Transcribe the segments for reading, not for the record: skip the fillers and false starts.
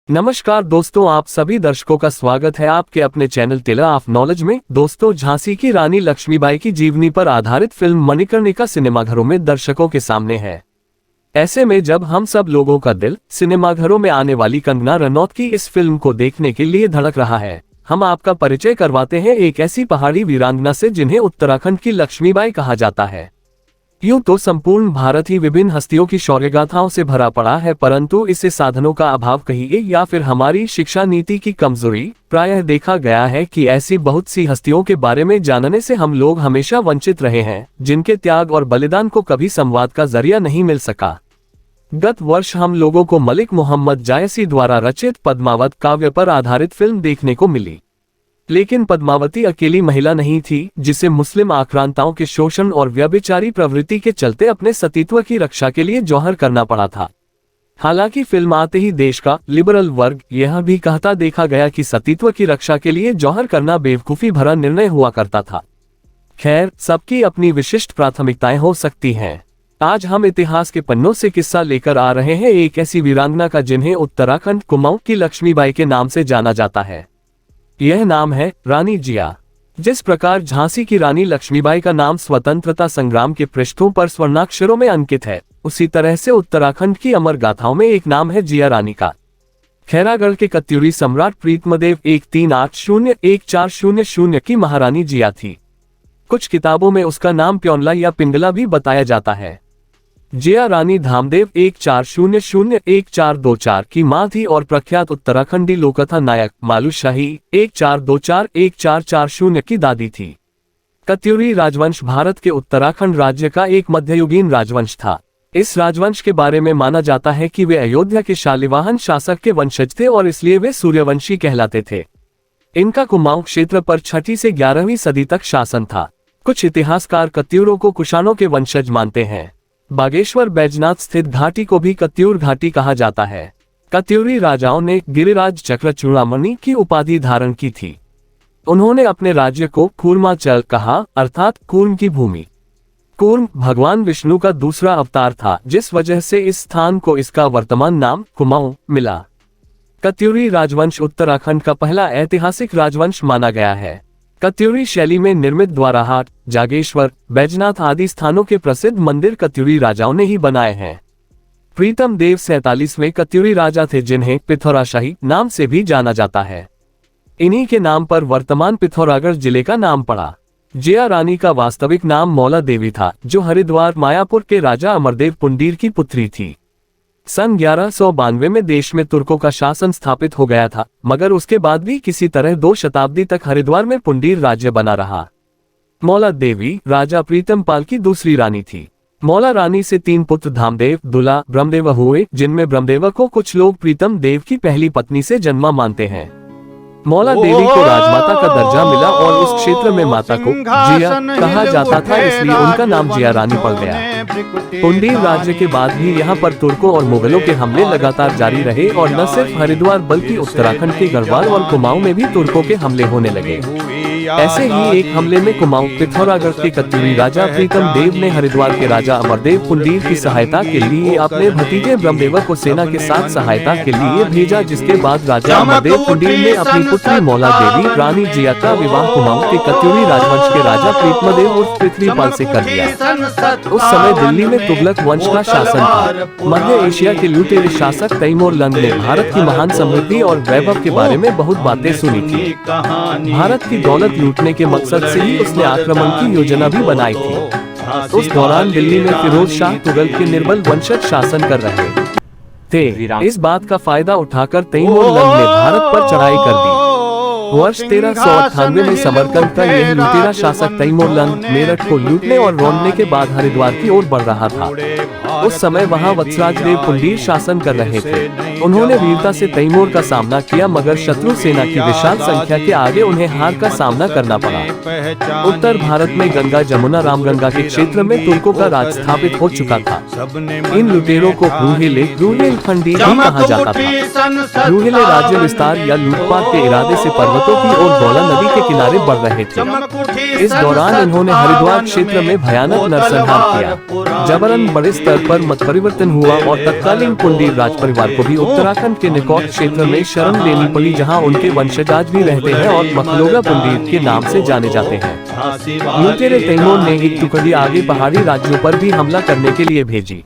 नमस्कार दोस्तों, आप सभी दर्शकों का स्वागत है आपके अपने चैनल टेलर ऑफ नॉलेज में। दोस्तों, झांसी की रानी लक्ष्मीबाई की जीवनी पर आधारित फिल्म मणिकर्णिका सिनेमाघरों में दर्शकों के सामने है। ऐसे में जब हम सब लोगों का दिल सिनेमाघरों में आने वाली कंगना रनौत की इस फिल्म को देखने के लिए धड़क रहा है, हम आपका परिचय करवाते हैं एक ऐसी पहाड़ी वीरांगना से जिन्हें उत्तराखंड की लक्ष्मीबाई कहा जाता है। यूं तो संपूर्ण भारत ही विभिन्न हस्तियों की शौर्यगाथाओं से भरा पड़ा है, परंतु इसे साधनों का अभाव कहिए या फिर हमारी शिक्षा नीति की कमजोरी, प्रायः देखा गया है कि ऐसी बहुत सी हस्तियों के बारे में जानने से हम लोग हमेशा वंचित रहे हैं, जिनके त्याग और बलिदान को कभी संवाद का जरिया नहीं मिल सका। गत वर्ष हम लोगों को मलिक मोहम्मद जायसी द्वारा रचित पद्मावत काव्य पर आधारित फिल्म देखने को मिली, लेकिन पद्मावती अकेली महिला नहीं थी जिसे मुस्लिम आक्रांताओं के शोषण और व्यभिचारी प्रवृत्ति के चलते अपने सतीत्व की रक्षा के लिए जौहर करना पड़ा था। हालांकि फिल्म आते ही देश का लिबरल वर्ग यह भी कहता देखा गया कि सतीत्व की रक्षा के लिए जौहर करना बेवकूफी भरा निर्णय हुआ करता था। खैर, सबकी अपनी विशिष्ट प्राथमिकताएं हो सकती हैं। आज हम इतिहास के पन्नों से किस्सा लेकर आ रहे हैं एक ऐसी वीरांगना का जिन्हें उत्तराखंड कुमाऊं की लक्ष्मीबाई के नाम से जाना जाता है। यह नाम है रानी जिया। जिस प्रकार झांसी की रानी लक्ष्मीबाई का नाम स्वतंत्रता संग्राम के पृष्ठों पर स्वर्णाक्षरों में अंकित है, उसी तरह से उत्तराखंड की अमर गाथाओं में एक नाम है जिया रानी का। खैरागढ़ के कत्यूरी सम्राट प्रीतमदेव 1380-1400 की महारानी जिया थी। कुछ किताबों में उसका नाम प्योनला या पिंगला भी बताया जाता है। जिया रानी धामदेव 1400-1424 की मां थी और प्रख्यात उत्तराखंडी लोककथा नायक मालूशाही 1424-1440 की दादी थी। कत्यूरी राजवंश भारत के उत्तराखंड राज्य का एक मध्ययुगीन राजवंश था। इस राजवंश के बारे में माना जाता है कि वे अयोध्या के शालिवाहन शासक के वंशज थे और इसलिए वे सूर्यवंशी कहलाते थे। इनका कुमाऊं क्षेत्र पर 6वीं से 11वीं सदी तक शासन था। कुछ इतिहासकार कत्यूरों को कुषाणों के वंशज मानते हैं। बागेश्वर बैजनाथ स्थित घाटी को भी कत्यूर घाटी कहा जाता है। कत्यूरी राजाओं ने गिरिराज चक्र चूड़ामणि की उपाधि धारण की थी। उन्होंने अपने राज्य को कूर्मांचल कहा, अर्थात कूर्म की भूमि। कूर्म भगवान विष्णु का दूसरा अवतार था, जिस वजह से इस स्थान को इसका वर्तमान नाम कुमाऊं मिला। कत्यूरी राजवंश उत्तराखंड का पहला ऐतिहासिक राजवंश माना गया है। कत्यूरी शैली में निर्मित द्वाराहाट, जागेश्वर, बैजनाथ आदि स्थानों के प्रसिद्ध मंदिर कत्यूरी राजाओं ने ही बनाए हैं। प्रीतम देव 47वें कत्यूरी राजा थे, जिन्हें पिथौराशाही नाम से भी जाना जाता है। इन्हीं के नाम पर वर्तमान पिथौरागढ़ जिले का नाम पड़ा। जिया रानी का वास्तविक नाम मौला देवी था, जो हरिद्वार मायापुर के राजा अमरदेव पुंडीर की पुत्री थी। सन 1192 में देश में तुर्कों का शासन स्थापित हो गया था, मगर उसके बाद भी किसी तरह 2 शताब्दी तक हरिद्वार में पुंडीर राज्य बना रहा। मौला देवी राजा प्रीतमपाल की दूसरी रानी थी। मौला रानी से 3 पुत्र धामदेव, दुला, ब्रह्मदेव हुए, जिनमें ब्रह्मदेव को कुछ लोग प्रीतम देव की पहली पत्नी से जन्मा मानते हैं। मौला देवी को राजमाता का दर्जा मिला और उस क्षेत्र में माता को जिया कहा जाता था, इसलिए उनका नाम जिया रानी पड़ गया। पुंडीर राज्य के बाद भी यहाँ पर तुर्कों और मुगलों के हमले लगातार जारी रहे और न सिर्फ हरिद्वार बल्कि उत्तराखंड के गढ़वाल और कुमाऊं में भी तुर्कों के हमले होने लगे। ऐसे ही एक हमले में कुमाऊं पिथौरागढ़ के कत्यूरी राजा प्रीतम देव ने हरिद्वार के राजा अमरदेव पुंडीर की सहायता के लिए अपने भतीजे ब्रह्मदेव को सेना के साथ सहायता के लिए भेजा, जिसके बाद राजा अमरदेव पुंडीर ने अपनी पुत्री मौला देवी रानी जिया का विवाह कुमाऊं के कत्यूरी राजवंश के राजा प्रीतमदेव उर्फ पृथ्वीपाल से कर दिया। उस समय दिल्ली में तुगलक वंश का शासन था। मध्य एशिया के लुटेरे शासक तैमूर लंग ने भारत की महान समृद्धि और वैभव के बारे में बहुत बातें सुनी थी। भारत की दौलत लूटने के मकसद से ही उसने आक्रमण की योजना भी बनाई थी। उस दौरान दिल्ली में फिरोज शाह तुगलक के निर्बल वंशज शासन कर रहे थे। इस बात का फायदा उठाकर तैमूर लंग ने भारत पर चढ़ाई कर दी। वर्ष 1398 में समरकंद का यह लुटेरा शासक तैमूर लंग मेरठ को लूटने और रौंदने के बाद हरिद्वार की ओर बढ़ रहा था। उस समय वहां वत्सराज देव पुंडीर शासन कर रहे थे। उन्होंने वीरता से तैमूर का सामना किया, मगर शत्रु सेना की विशाल संख्या के आगे उन्हें हार का सामना करना पड़ा। उत्तर भारत में गंगा जमुना रामगंगा के क्षेत्र में तुर्कों का राज स्थापित हो चुका था। इन लुटेरों को रुहेलखंडी भी कहा जाता था। रुहेले राज्य विस्तार या लूटपाट के इरादे से पर्वतों की ओर गौला नदी के किनारे बढ़ रहे थे। इस दौरान इन्होंने हरिद्वार क्षेत्र में भयानक नरसंहार किया। जबरन बड़े स्तर पर मत परिवर्तन हुआ और तत्कालीन पुंडीर राज परिवार को भी उत्तराखंड के निकौट क्षेत्र में शरण लेनी पड़ी, जहां उनके वंशज आज भी रहते हैं और मखलोगा पंडित के नाम से जाने जाते हैं। लुटेरे तैमूर ने एक टुकड़ी आगे पहाड़ी राज्यों पर भी हमला करने के लिए भेजी।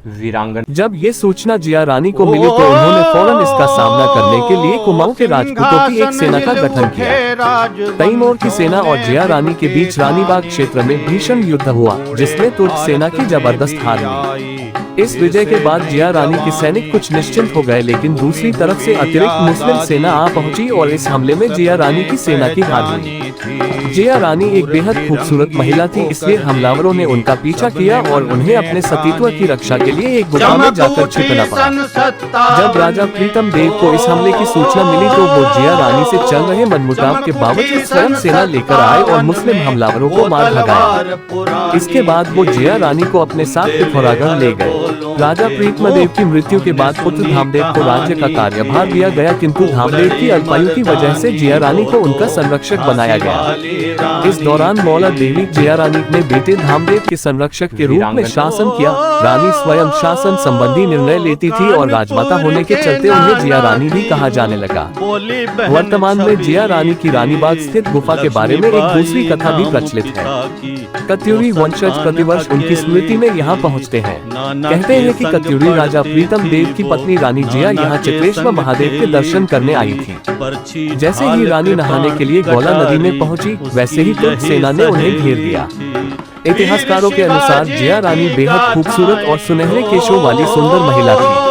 जब ये सूचना जिया रानी को मिली तो उन्होंने फौरन इसका सामना करने के लिए कुमाऊं के राजपूतों की एक सेना का गठन किया। तैमूर की सेना और जिया रानी के बीच रानीबाग क्षेत्र में भीषण युद्ध हुआ, जिसमें तुर्क सेना की जबरदस्त हार मिली। इस विजय के बाद जिया रानी के सैनिक कुछ निश्चिंत हो गए, लेकिन दूसरी तरफ से अतिरिक्त मुस्लिम सेना आ पहुंची और इस हमले में जिया रानी की सेना की हार हुई। जिया रानी एक बेहद खूबसूरत महिला थी, इसलिए हमलावरों ने उनका पीछा किया और उन्हें अपने सतीत्व की रक्षा के लिए एक गुफा में जाकर छिपना पड़ा। जब राजा प्रीतम देव को इस हमले की सूचना मिली तो वो जिया रानी से चल रहे मनमुटाव के बावजूद स्वयं सेना लेकर आए और मुस्लिम हमलावरों को मार भगाया। इसके बाद वो जिया रानी को अपने साथ पिथौरागढ़ ले गए। राजा प्रीतमदेव की मृत्यु के बाद पुत्र धामदेव को राज्य का कार्यभार दिया गया, किंतु धामदेव की अल्पायु की वजह से जिया रानी को उनका संरक्षक बनाया गया। इस दौरान मौला देवी जिया रानी ने बेटे धामदेव के संरक्षक के रूप में शासन किया। रानी स्वयं शासन संबंधी निर्णय लेती थी और राजमाता होने के चलते उन्हें जिया रानी भी कहा जाने लगा। वर्तमान में जिया रानी की रानीबाग स्थित गुफा के बारे में एक दूसरी कथा भी प्रचलित है। कत्यूरी वंशज प्रतिवर्ष उनकी स्मृति में यहाँ पहुँचते हैं। कहते हैं कि कत्यूरी राजा प्रीतम देव की पत्नी रानी जिया यहाँ चित्रेश्वर महादेव के दर्शन करने आई थी। जैसे ही रानी नहाने के लिए गौला नदी में पहुंची, वैसे ही तुर्क सेना ने उन्हें घेर दिया। इतिहासकारों के अनुसार जिया रानी बेहद खूबसूरत और सुनहरे केशों वाली सुंदर महिला थी।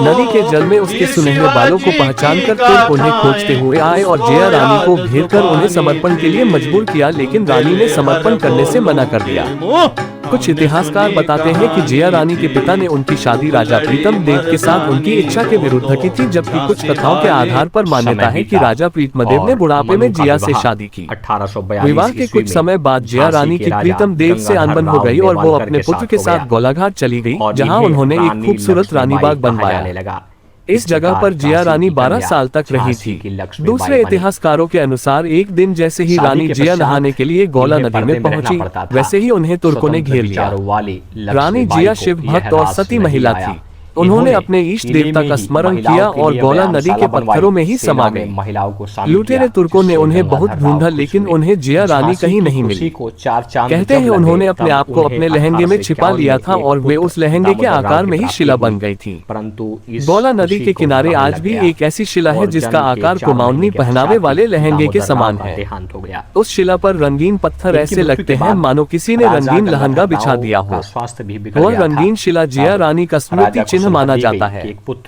नदी के जल में उसके सुनहरे बालों को पहचानकर तुर्क उन्हें खोजते हुए आए और जिया रानी को घेरकर उन्हें समर्पण के लिए मजबूर किया, लेकिन रानी ने समर्पण करने से मना कर दिया। कुछ इतिहासकार बताते हैं कि जिया रानी के पिता ने उनकी शादी राजा प्रीतम देव के साथ उनकी इच्छा के विरुद्ध की थी, जबकि कुछ कथाओं के आधार पर मान्यता है कि राजा प्रीतमदेव ने बुढ़ापे में जिया से शादी की। विवाह के कुछ समय बाद जिया रानी की प्रीतम देव से अनबन हो गई और वो अपने पुत्र के साथ गौलाघाट चली गई, जहाँ उन्होंने एक खूबसूरत रानीबाग बनवाया। इस जगह पर जिया रानी 12 साल तक रही थी। दूसरे इतिहासकारों के अनुसार एक दिन जैसे ही रानी जिया नहाने के लिए गौला नदी में पहुंची, वैसे ही उन्हें तुर्कों ने घेर लिया। रानी जिया शिव भक्त और सती महिला थी। उन्होंने अपने इष्ट देवता का स्मरण किया और गौला नदी के पत्थरों में ही समा गए। लुटेरे तुर्कों ने उन्हें बहुत ढूंढा, लेकिन उन्हें जिया रानी कहीं नहीं मिली। कहते हैं उन्होंने अपने आप को अपने लहंगे में छिपा लिया था और वे उस लहंगे के आकार में ही शिला बन गई थी। गौला नदी के किनारे आज भी एक ऐसी शिला है जिसका आकार कुमाऊनी पहनावे वाले लहंगे के समान है। उस शिला पर रंगीन पत्थर ऐसे लगते हैं मानो किसी ने रंगीन लहंगा बिछा दिया हो। वह रंगीन शिला जिया रानी का स्मृति माना जाता है।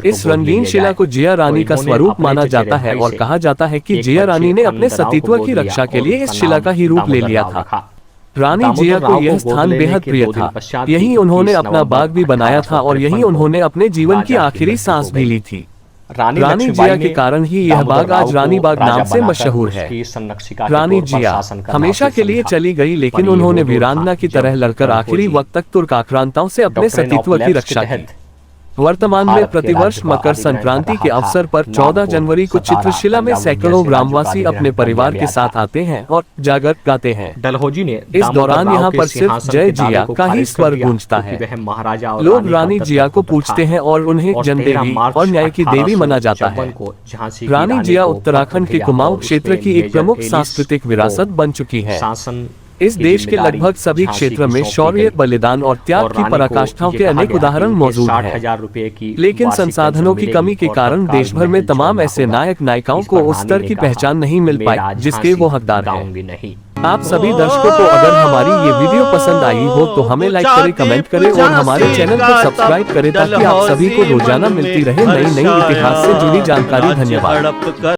इस रंगीन शिला को जिया रानी का स्वरूप माना जाता है और कहा जाता है कि जिया रानी ने अपने सतीत्व की रक्षा के लिए इस शिला का ही रूप ले लिया था। रानी जिया को यह स्थान बेहद प्रिय था। यहीं उन्होंने अपना बाग भी बनाया था और यहीं उन्होंने अपने जीवन की आखिरी सांस भी ली थी। रानी जिया के कारण ही यह बाग आज रानीबाग नाम से मशहूर है। रानी जिया हमेशा के लिए चली गई, लेकिन उन्होंने वीरांगना की तरह लड़कर आखिरी वक्त तक तुर्क आक्रांताओं से अपने सतीत्व की रक्षा की। वर्तमान में प्रतिवर्ष मकर संक्रांति के अवसर पर 14 जनवरी को चित्रशिला में सैकड़ों ग्रामवासी अपने परिवार के साथ आते हैं और जागर गाते हैं। डलहौजी ने इस दौरान यहाँ पर सिर्फ जय जिया का ही स्वर गूंजता है। लोग रानी जिया को पूछते हैं और उन्हें जनदेवी और न्याय की देवी माना जाता है। रानी जिया उत्तराखंड के कुमाऊं क्षेत्र की एक प्रमुख सांस्कृतिक विरासत बन चुकी है। इस देश के लगभग सभी क्षेत्र में शौर्य, बलिदान और त्याग की पराकाष्ठाओं के अनेक उदाहरण मौजूद हैं। लेकिन संसाधनों की कमी के कारण देश भर में तमाम ऐसे नायक नायिकाओं को उस स्तर की पहचान नहीं मिल पाई जिसके वो हकदार हैं। आप सभी दर्शकों को अगर हमारी ये वीडियो पसंद आई हो तो हमें लाइक करें, कमेंट करें और हमारे चैनल को सब्सक्राइब करें ताकि आप सभी को रोजाना मिलती रहे नई नई इतिहास से जुड़ी जानकारी। धन्यवाद।